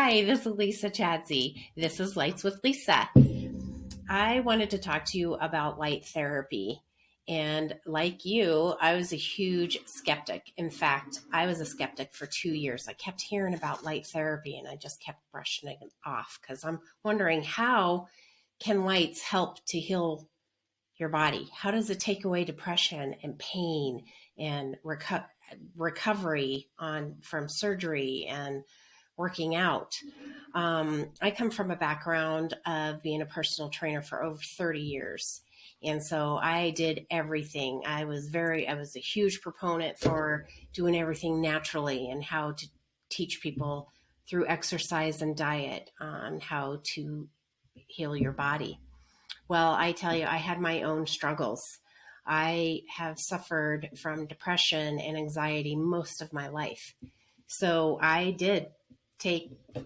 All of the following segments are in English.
Hi, this is Lisa Chadsey. This is Lights with Lisa. I wanted to talk to you about light therapy. And like you, I was a huge skeptic. In fact, I was a skeptic for 2 years. I kept hearing about light therapy and I just kept brushing it off because I'm wondering, how can lights help to heal your body? How does it take away depression and pain and recovery from surgery and working out? I come from a background of being a personal trainer for over 30 years. And so I did everything. I was a huge proponent for doing everything naturally and how to teach people through exercise and diet on how to heal your body. Well, I tell you, I had my own struggles. I have suffered from depression and anxiety most of my life. So I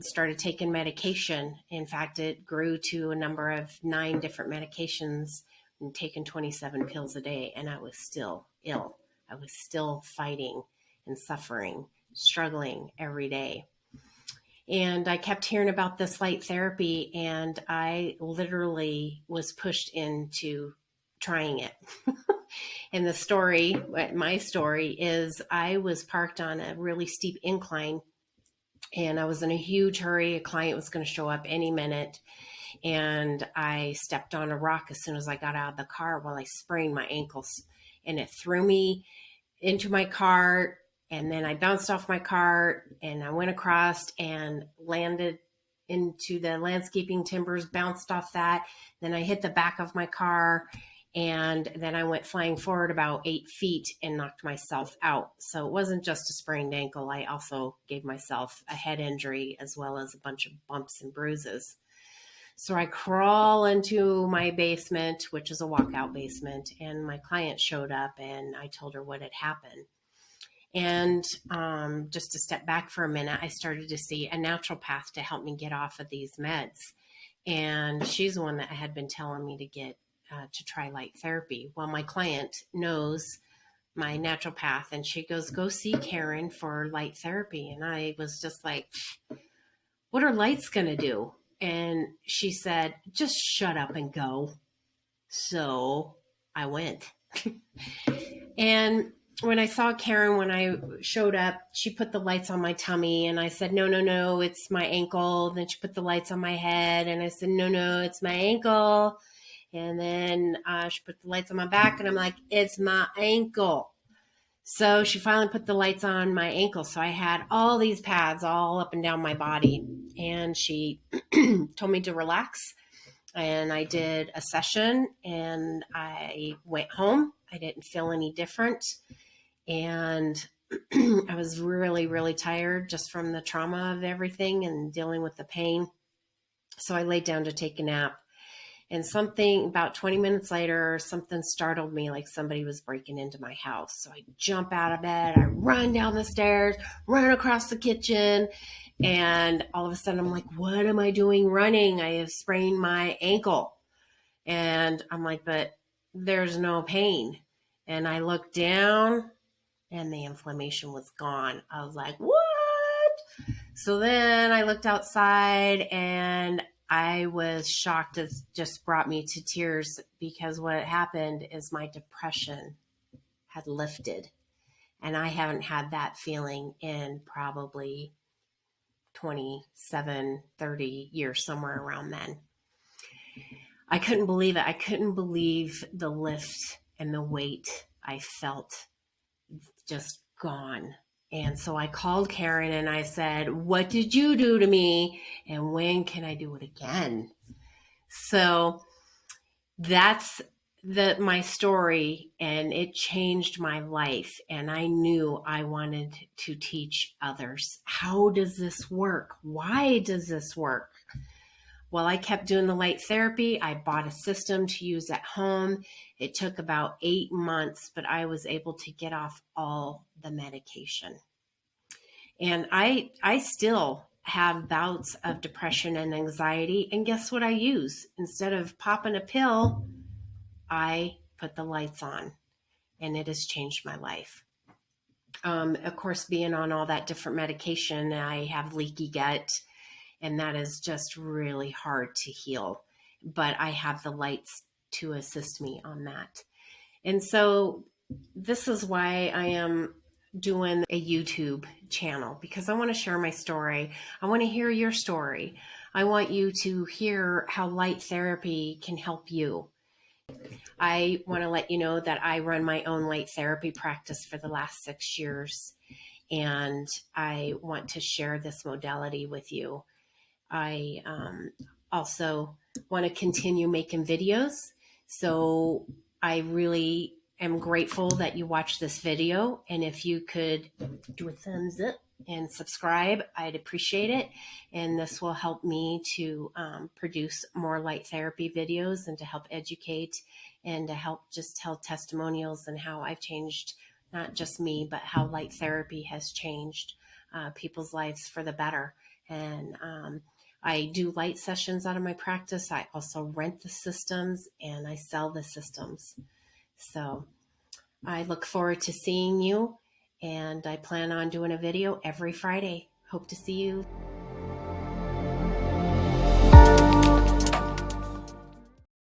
started taking medication. In fact, it grew to a number of 9 different medications and taking 27 pills a day. And I was still ill. I was still fighting and suffering, struggling every day. And I kept hearing about this light therapy, and I literally was pushed into trying it. And my story is I was parked on a really steep incline, and I was in a huge hurry. A client was going to show up any minute, and I stepped on a rock as soon as I got out of the car. Well, I sprained my ankles, and it threw me into my car. And then I bounced off my cart and I went across and landed into the landscaping timbers, bounced off that. Then I hit the back of my car, and then I went flying forward about 8 feet and knocked myself out. So it wasn't just a sprained ankle. I also gave myself a head injury as well as a bunch of bumps and bruises. So I crawl into my basement, which is a walkout basement, and my client showed up and I told her what had happened. And just to step back for a minute, I started to see a naturopath to help me get off of these meds. And she's the one that had been telling me to try light therapy. Well, my client knows my naturopath, and she goes, "Go see Karen for light therapy." And I was just like, "What are lights going to do?" And she said, "Just shut up and go." So I went. And when I saw Karen, when I showed up, she put the lights on my tummy, and I said, no, it's my ankle. Then she put the lights on my head, and I said, no, it's my ankle. And then she put the lights on my back, and I'm like, it's my ankle. So she finally put the lights on my ankle. So I had all these pads all up and down my body, and she told me to relax. And I did a session, and I went home. I didn't feel any different. And I was really, really tired just from the trauma of everything and dealing with the pain. So I laid down to take a nap. And something about 20 minutes later, something startled me like somebody was breaking into my house. So I jump out of bed, I run down the stairs, run across the kitchen. And all of a sudden I'm like, what am I doing running? I have sprained my ankle. And I'm like, but there's no pain. And I looked down, and the inflammation was gone. I was like, what? So then I looked outside, and I was shocked. It just brought me to tears, because what had happened is my depression had lifted. And I haven't had that feeling in probably 27, 30 years, somewhere around then. I couldn't believe it. I couldn't believe the lift and the weight I felt just gone. And so I called Karen and I said, what did you do to me? And when can I do it again? So that's my story, and it changed my life. And I knew I wanted to teach others. How does this work? Why does this work? Well, I kept doing the light therapy. I bought a system to use at home. It took about 8 months, but I was able to get off all the medication. And I still have bouts of depression and anxiety. And guess what I use? Instead of popping a pill, I put the lights on, and it has changed my life. Of course, being on all that different medication, I have leaky gut. and that is just really hard to heal. But I have the lights to assist me on that. And so this is why I am doing a YouTube channel, because I want to share my story. I want to hear your story. I want you to hear how light therapy can help you. I want to let you know that I run my own light therapy practice for the last 6 years, and I want to share this modality with you. I also want to continue making videos. So I really am grateful that you watched this video. And if you could do a thumbs up and subscribe, I'd appreciate it. And this will help me to produce more light therapy videos and to help educate and to help just tell testimonials and how I've changed, not just me, but how light therapy has changed people's lives for the better. And I do light sessions out of my practice. I also rent the systems and I sell the systems. So I look forward to seeing you, and I plan on doing a video every Friday. Hope to see you.